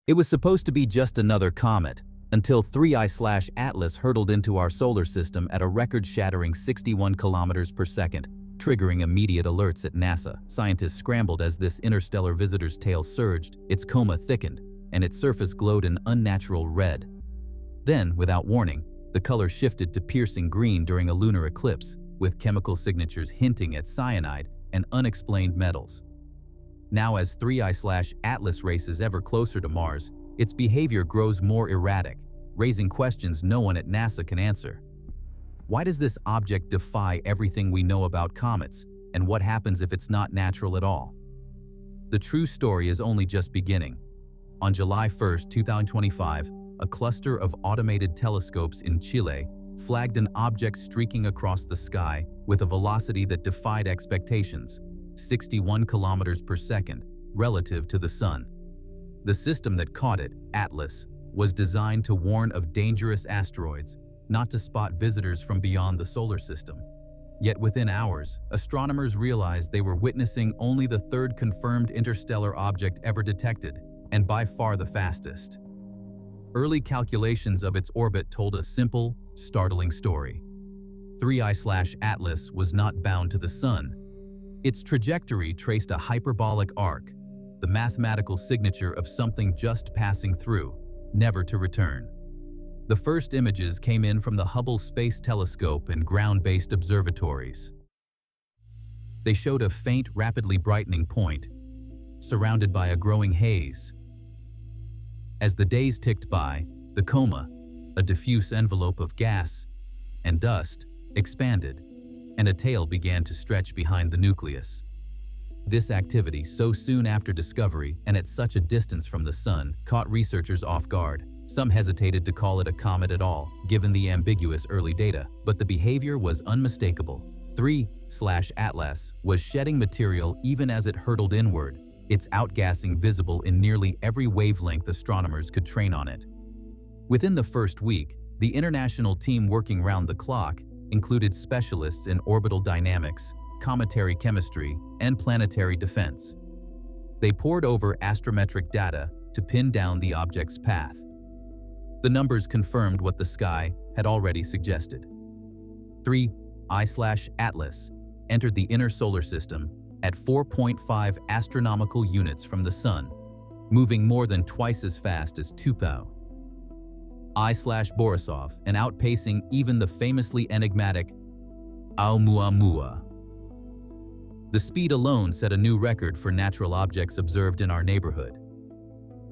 It was supposed to be just another comet, until 3I-ATLAS hurtled into our solar system at a record-shattering 61 kilometers per second, triggering immediate alerts at NASA. Scientists scrambled as this interstellar visitor's tail surged, its coma thickened, and its surface glowed an unnatural red. Then, without warning, the color shifted to piercing green during a lunar eclipse, with chemical signatures hinting at cyanide and unexplained metals. Now, as 3I-ATLAS races ever closer to Mars, its behavior grows more erratic, raising questions no one at NASA can answer. Why does this object defy everything we know about comets, and what happens if it's not natural at all? The true story is only just beginning. On July 1, 2025, a cluster of automated telescopes in Chile flagged an object streaking across the sky with a velocity that defied expectations, 61 kilometers per second, relative to the Sun. The system that caught it, ATLAS, was designed to warn of dangerous asteroids, not to spot visitors from beyond the solar system. Yet within hours, astronomers realized they were witnessing only the third confirmed interstellar object ever detected, and by far the fastest. Early calculations of its orbit told a simple, startling story. 3I-ATLAS was not bound to the Sun. Its trajectory traced a hyperbolic arc, the mathematical signature of something just passing through, never to return. The first images came in from the Hubble Space Telescope and ground-based observatories. They showed a faint, rapidly brightening point, surrounded by a growing haze. As the days ticked by, the coma, a diffuse envelope of gas and dust, expanded, and a tail began to stretch behind the nucleus. This activity, so soon after discovery and at such a distance from the Sun, caught researchers off guard. Some hesitated to call it a comet at all, given the ambiguous early data, but the behavior was unmistakable. 3I-ATLAS was shedding material even as it hurtled inward, its outgassing visible in nearly every wavelength astronomers could train on it. Within the first week, the international team working round the clock included specialists in orbital dynamics, cometary chemistry, and planetary defense. They pored over astrometric data to pin down the object's path. The numbers confirmed what the sky had already suggested. 3I-ATLAS entered the inner solar system at 4.5 astronomical units from the Sun, moving more than twice as fast as 2I/Borisov and outpacing even the famously enigmatic Oumuamua. The speed alone set a new record for natural objects observed in our neighborhood.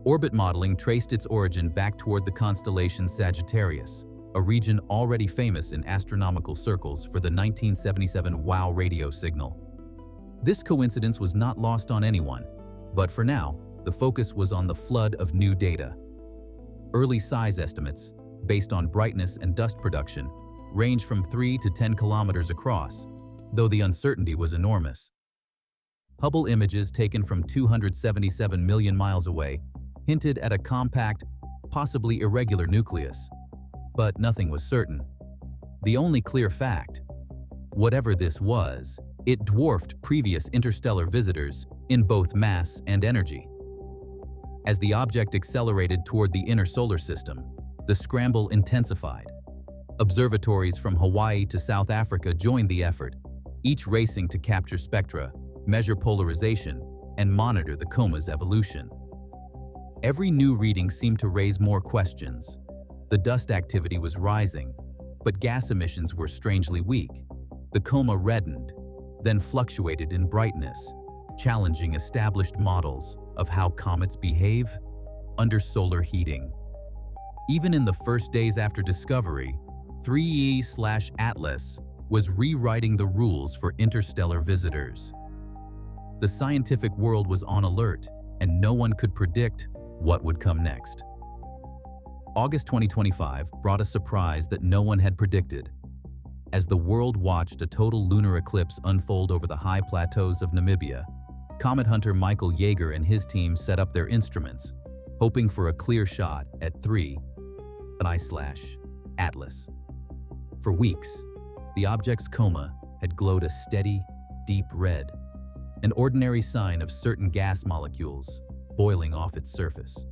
Orbit modeling traced its origin back toward the constellation Sagittarius, a region already famous in astronomical circles for the 1977 WOW radio signal. This coincidence was not lost on anyone, but for now, the focus was on the flood of new data. Early size estimates, based on brightness and dust production, ranged from 3 to 10 kilometers across, though the uncertainty was enormous. Hubble images taken from 277 million miles away hinted at a compact, possibly irregular nucleus, but nothing was certain. The only clear fact, whatever this was, it dwarfed previous interstellar visitors in both mass and energy. As the object accelerated toward the inner solar system, the scramble intensified. Observatories from Hawaii to South Africa joined the effort, each racing to capture spectra, measure polarization, and monitor the coma's evolution. Every new reading seemed to raise more questions. The dust activity was rising, but gas emissions were strangely weak. The coma reddened, then fluctuated in brightness, challenging established models of how comets behave under solar heating. Even in the first days after discovery, 3I-ATLAS was rewriting the rules for interstellar visitors. The scientific world was on alert, and no one could predict what would come next. August 2025 brought a surprise that no one had predicted. As the world watched a total lunar eclipse unfold over the high plateaus of Namibia, comet hunter Michael Yeager and his team set up their instruments, hoping for a clear shot at 3I/ATLAS. For weeks, the object's coma had glowed a steady, deep red, an ordinary sign of certain gas molecules boiling off its surface.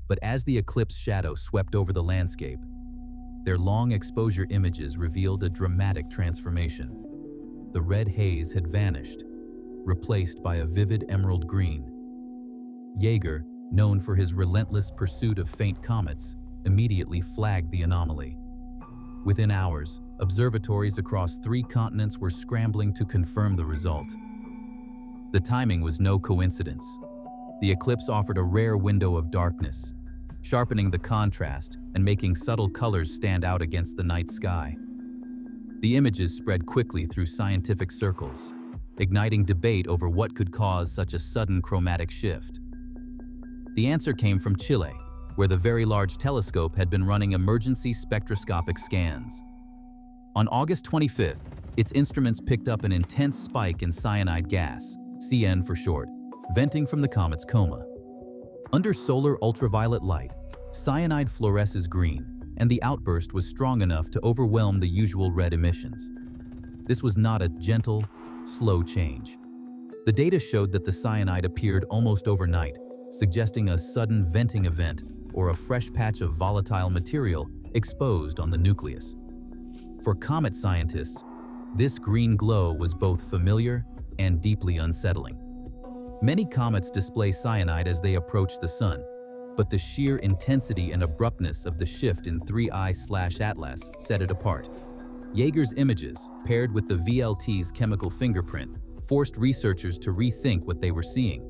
But as the eclipse shadow swept over the landscape, their long exposure images revealed a dramatic transformation. The red haze had vanished, replaced by a vivid emerald green. Yeager, known for his relentless pursuit of faint comets, immediately flagged the anomaly. Within hours, observatories across 3 continents were scrambling to confirm the result. The timing was no coincidence. The eclipse offered a rare window of darkness, sharpening the contrast and making subtle colors stand out against the night sky. The images spread quickly through scientific circles, igniting debate over what could cause such a sudden chromatic shift. The answer came from Chile, where the Very Large Telescope had been running emergency spectroscopic scans. On August 25th, its instruments picked up an intense spike in cyanide gas, CN for short, venting from the comet's coma. Under solar ultraviolet light, cyanide fluoresces green, and the outburst was strong enough to overwhelm the usual red emissions. This was not a gentle, slow change. The data showed that the cyanide appeared almost overnight, suggesting a sudden venting event or a fresh patch of volatile material exposed on the nucleus. For comet scientists, this green glow was both familiar and deeply unsettling. Many comets display cyanide as they approach the sun, but the sheer intensity and abruptness of the shift in 3I-ATLAS set it apart. Yeager's images, paired with the VLT's chemical fingerprint, forced researchers to rethink what they were seeing.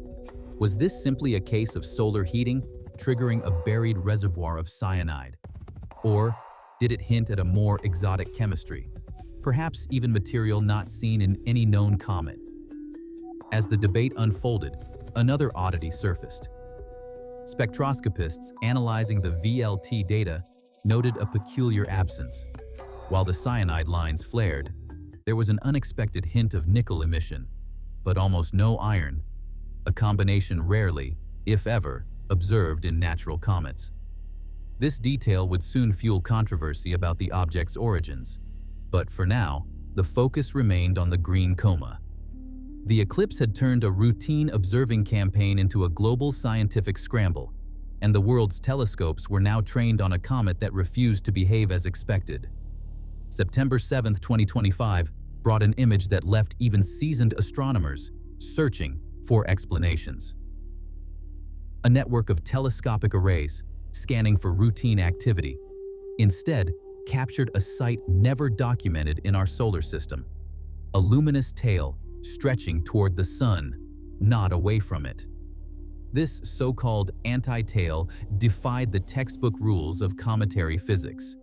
Was this simply a case of solar heating, triggering a buried reservoir of cyanide? Or did it hint at a more exotic chemistry, perhaps even material not seen in any known comet? As the debate unfolded, another oddity surfaced. Spectroscopists analyzing the VLT data noted a peculiar absence. While the cyanide lines flared, there was an unexpected hint of nickel emission, but almost no iron, a combination rarely, if ever, observed in natural comets. This detail would soon fuel controversy about the object's origins, but for now, the focus remained on the green coma. The eclipse had turned a routine observing campaign into a global scientific scramble, and the world's telescopes were now trained on a comet that refused to behave as expected. September 7, 2025, brought an image that left even seasoned astronomers searching for explanations. A network of telescopic arrays, scanning for routine activity, instead captured a sight never documented in our solar system: a luminous tail stretching toward the sun, not away from it. This so-called anti-tail defied the textbook rules of cometary physics.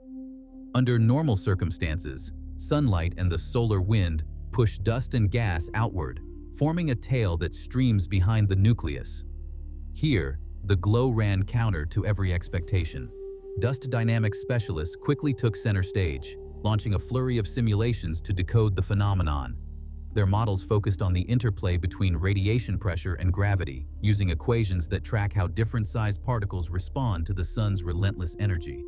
Under normal circumstances, sunlight and the solar wind push dust and gas outward, forming a tail that streams behind the nucleus. Here, the glow ran counter to every expectation. Dust dynamics specialists quickly took center stage, launching a flurry of simulations to decode the phenomenon. Their models focused on the interplay between radiation pressure and gravity, using equations that track how different-sized particles respond to the sun's relentless energy.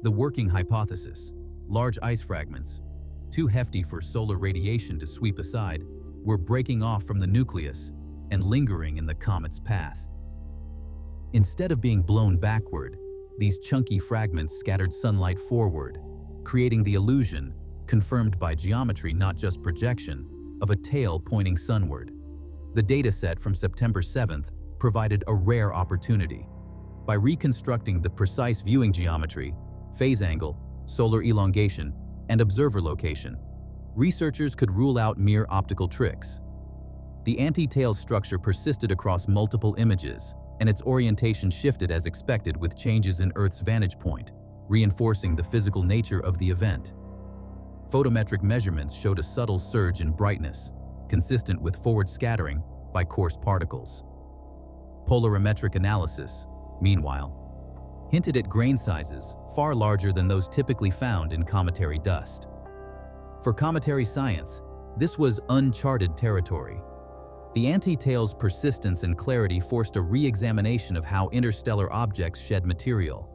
The working hypothesis: large ice fragments, too hefty for solar radiation to sweep aside, were breaking off from the nucleus and lingering in the comet's path. Instead of being blown backward, these chunky fragments scattered sunlight forward, creating the illusion, confirmed by geometry not just projection, of a tail pointing sunward. The dataset from September 7th provided a rare opportunity. By reconstructing the precise viewing geometry, phase angle, solar elongation, and observer location, researchers could rule out mere optical tricks. The anti-tail structure persisted across multiple images, and its orientation shifted as expected with changes in Earth's vantage point, reinforcing the physical nature of the event. Photometric measurements showed a subtle surge in brightness, consistent with forward scattering by coarse particles. Polarimetric analysis, meanwhile, hinted at grain sizes far larger than those typically found in cometary dust. For cometary science, this was uncharted territory. The anti-tail's persistence and clarity forced a re-examination of how interstellar objects shed material.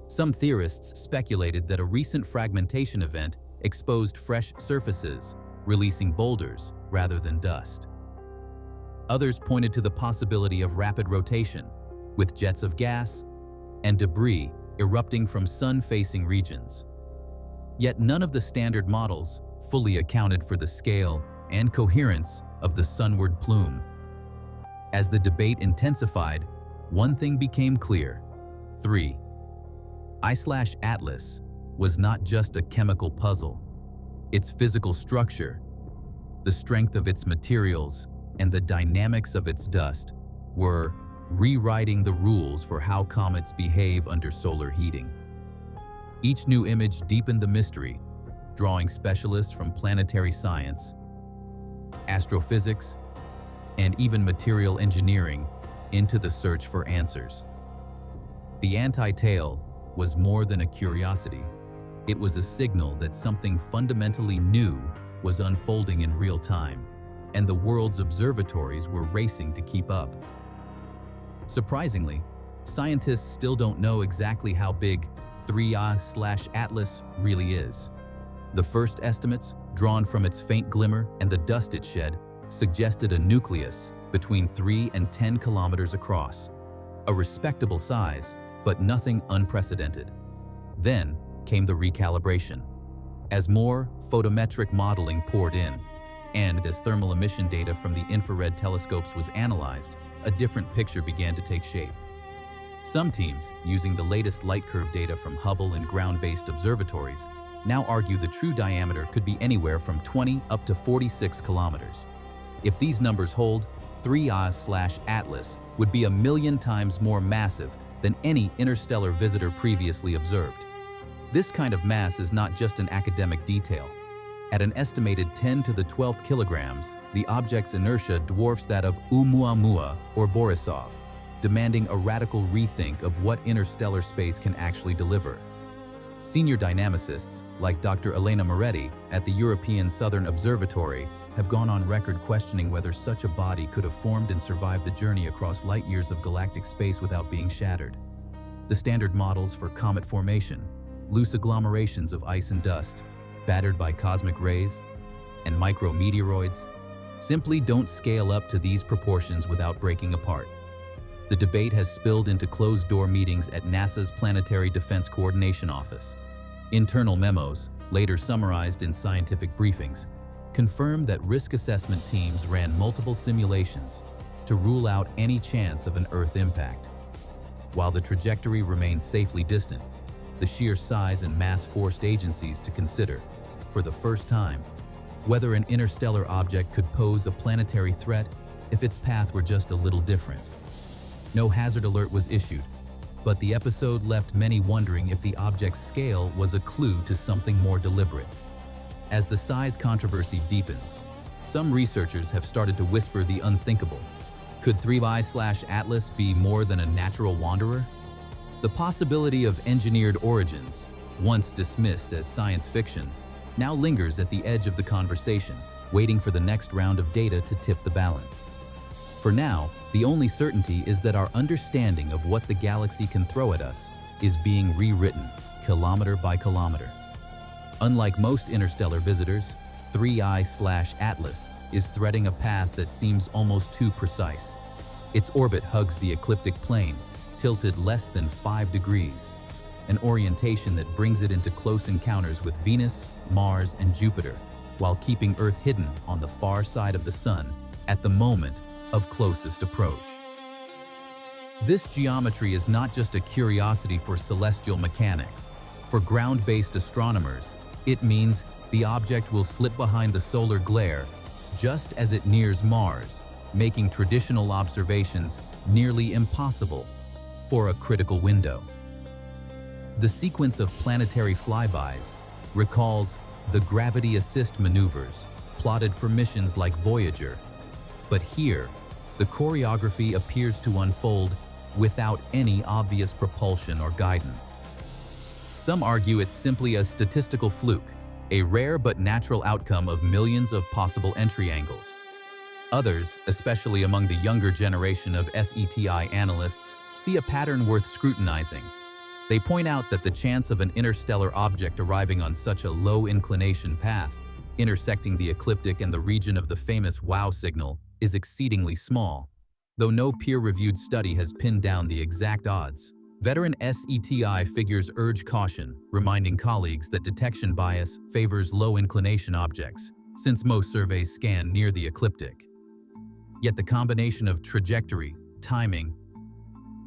Some theorists speculated that a recent fragmentation event exposed fresh surfaces, releasing boulders rather than dust. Others pointed to the possibility of rapid rotation, with jets of gas and debris erupting from sun-facing regions. Yet none of the standard models fully accounted for the scale and coherence of the sunward plume. As the debate intensified, one thing became clear: 3I-ATLAS was not just a chemical puzzle. Its physical structure, the strength of its materials, and the dynamics of its dust were rewriting the rules for how comets behave under solar heating. Each new image deepened the mystery, drawing specialists from planetary science, astrophysics, and even material engineering into the search for answers. The anti-tail was more than a curiosity. It was a signal that something fundamentally new was unfolding in real time, and the world's observatories were racing to keep up. Surprisingly, scientists still don't know exactly how big 3I-ATLAS really is. The first estimates, drawn from its faint glimmer and the dust it shed, suggested a nucleus between 3 and 10 kilometers across, a respectable size, but nothing unprecedented. Then came the recalibration. As more photometric modeling poured in, and as thermal emission data from the infrared telescopes was analyzed, a different picture began to take shape. Some teams, using the latest light curve data from Hubble and ground-based observatories, now argue the true diameter could be anywhere from 20 up to 46 kilometers. If these numbers hold, 3I-ATLAS would be 1,000,000 times more massive than any interstellar visitor previously observed. This kind of mass is not just an academic detail. At an estimated 10 to the 12th kilograms, the object's inertia dwarfs that of Oumuamua or Borisov, demanding a radical rethink of what interstellar space can actually deliver. Senior dynamicists, like Dr. Elena Moretti at the European Southern Observatory, have gone on record questioning whether such a body could have formed and survived the journey across light years of galactic space without being shattered. The standard models for comet formation, loose agglomerations of ice and dust, battered by cosmic rays, and micrometeoroids, simply don't scale up to these proportions without breaking apart. The debate has spilled into closed-door meetings at NASA's Planetary Defense Coordination Office. Internal memos, later summarized in scientific briefings, confirmed that risk assessment teams ran multiple simulations to rule out any chance of an Earth impact. While the trajectory remains safely distant, the sheer size and mass forced agencies to consider, for the first time, whether an interstellar object could pose a planetary threat if its path were just a little different. No hazard alert was issued, but the episode left many wondering if the object's scale was a clue to something more deliberate. As the size controversy deepens, some researchers have started to whisper the unthinkable. Could 3I-ATLAS be more than a natural wanderer? The possibility of engineered origins, once dismissed as science fiction, now lingers at the edge of the conversation, waiting for the next round of data to tip the balance. For now, the only certainty is that our understanding of what the galaxy can throw at us is being rewritten, kilometer by kilometer. Unlike most interstellar visitors, 3I-ATLAS is threading a path that seems almost too precise. Its orbit hugs the ecliptic plane, tilted less than 5 degrees, an orientation that brings it into close encounters with Venus, Mars, and Jupiter, while keeping Earth hidden on the far side of the Sun at the moment of closest approach. This geometry is not just a curiosity for celestial mechanics. For ground-based astronomers, it means the object will slip behind the solar glare just as it nears Mars, making traditional observations nearly impossible for a critical window. The sequence of planetary flybys recalls the gravity assist maneuvers plotted for missions like Voyager, but here, the choreography appears to unfold without any obvious propulsion or guidance. Some argue it's simply a statistical fluke, a rare but natural outcome of millions of possible entry angles. Others, especially among the younger generation of SETI analysts, see a pattern worth scrutinizing. They point out that the chance of an interstellar object arriving on such a low-inclination path, intersecting the ecliptic and the region of the famous WOW signal, is exceedingly small. Though no peer-reviewed study has pinned down the exact odds, veteran SETI figures urge caution, reminding colleagues that detection bias favors low-inclination objects, since most surveys scan near the ecliptic. Yet the combination of trajectory, timing,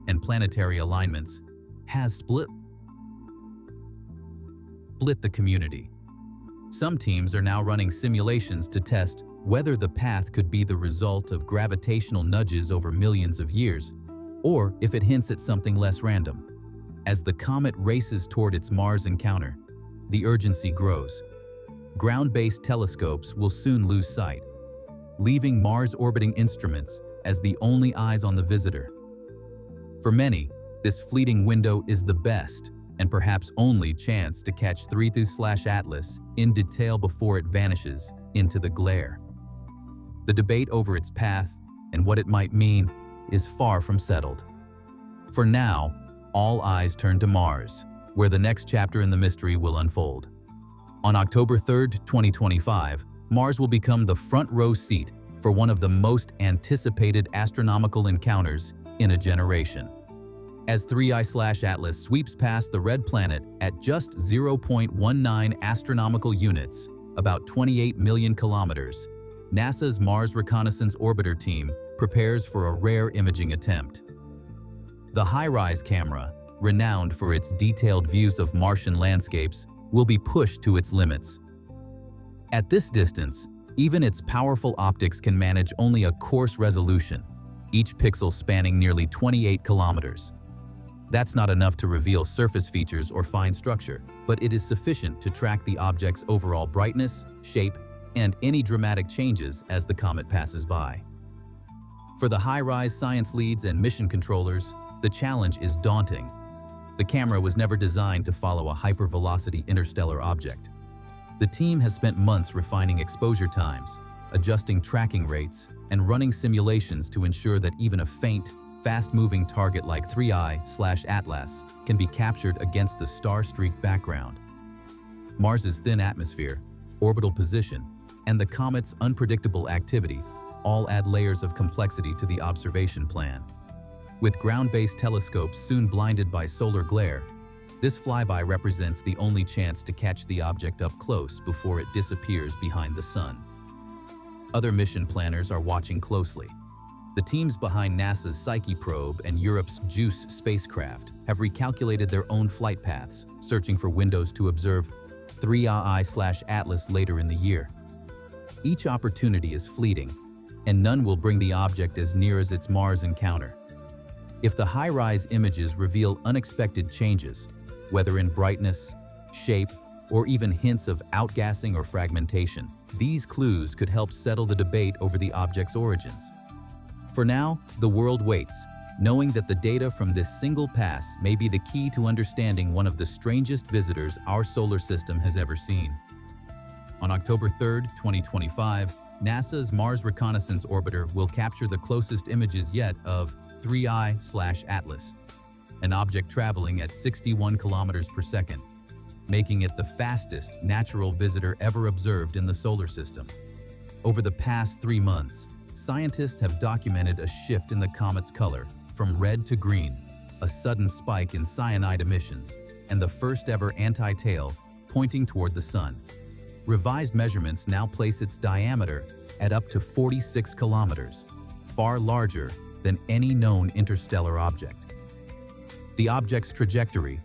and planetary alignments has split the community. Some teams are now running simulations to test whether the path could be the result of gravitational nudges over millions of years, or if it hints at something less random. As the comet races toward its Mars encounter, the urgency grows. Ground-based telescopes will soon lose sight, leaving Mars-orbiting instruments as the only eyes on the visitor. For many, this fleeting window is the best and perhaps only chance to catch 3I-ATLAS in detail before it vanishes into the glare. The debate over its path and what it might mean is far from settled. For now, all eyes turn to Mars, where the next chapter in the mystery will unfold. On October 3, 2025, Mars will become the front-row seat for one of the most anticipated astronomical encounters in a generation. As 3I-ATLAS sweeps past the red planet at just 0.19 astronomical units, about 28 million kilometers, NASA's Mars Reconnaissance Orbiter team prepares for a rare imaging attempt. The HiRISE camera, renowned for its detailed views of Martian landscapes, will be pushed to its limits. At this distance, even its powerful optics can manage only a coarse resolution, each pixel spanning nearly 28 kilometers. That's not enough to reveal surface features or fine structure, but it is sufficient to track the object's overall brightness, shape, and any dramatic changes as the comet passes by. For the HiRISE science leads and mission controllers, the challenge is daunting. The camera was never designed to follow a hypervelocity interstellar object. The team has spent months refining exposure times, adjusting tracking rates, and running simulations to ensure that even a faint, fast-moving target like 3I-ATLAS can be captured against the star-streaked background. Mars's thin atmosphere, orbital position, and the comet's unpredictable activity all add layers of complexity to the observation plan. With ground-based telescopes soon blinded by solar glare, this flyby represents the only chance to catch the object up close before it disappears behind the sun. Other mission planners are watching closely. The teams behind NASA's Psyche probe and Europe's JUICE spacecraft have recalculated their own flight paths, searching for windows to observe 3I-ATLAS later in the year. Each opportunity is fleeting, and none will bring the object as near as its Mars encounter. If the HiRISE images reveal unexpected changes, whether in brightness, shape, or even hints of outgassing or fragmentation, these clues could help settle the debate over the object's origins. For now, the world waits, knowing that the data from this single pass may be the key to understanding one of the strangest visitors our solar system has ever seen. On October 3, 2025, NASA's Mars Reconnaissance Orbiter will capture the closest images yet of 3I-ATLAS, an object traveling at 61 kilometers per second, making it the fastest natural visitor ever observed in the solar system. Over the past 3 months, scientists have documented a shift in the comet's color from red to green, a sudden spike in cyanide emissions, and the first-ever anti-tail pointing toward the sun. Revised measurements now place its diameter at up to 46 kilometers, far larger than any known interstellar object. The object's trajectory,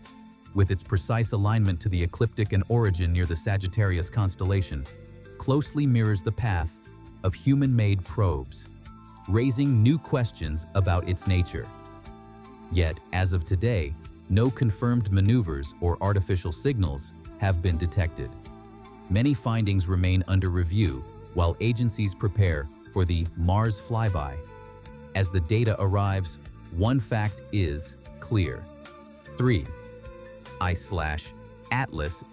with its precise alignment to the ecliptic and origin near the Sagittarius constellation, closely mirrors the path of human-made probes, raising new questions about its nature. Yet, as of today, no confirmed maneuvers or artificial signals have been detected. Many findings remain under review while agencies prepare for the Mars flyby. As the data arrives, one fact is clear. 3I-ATLAS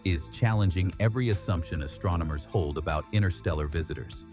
is challenging every assumption astronomers hold about interstellar visitors.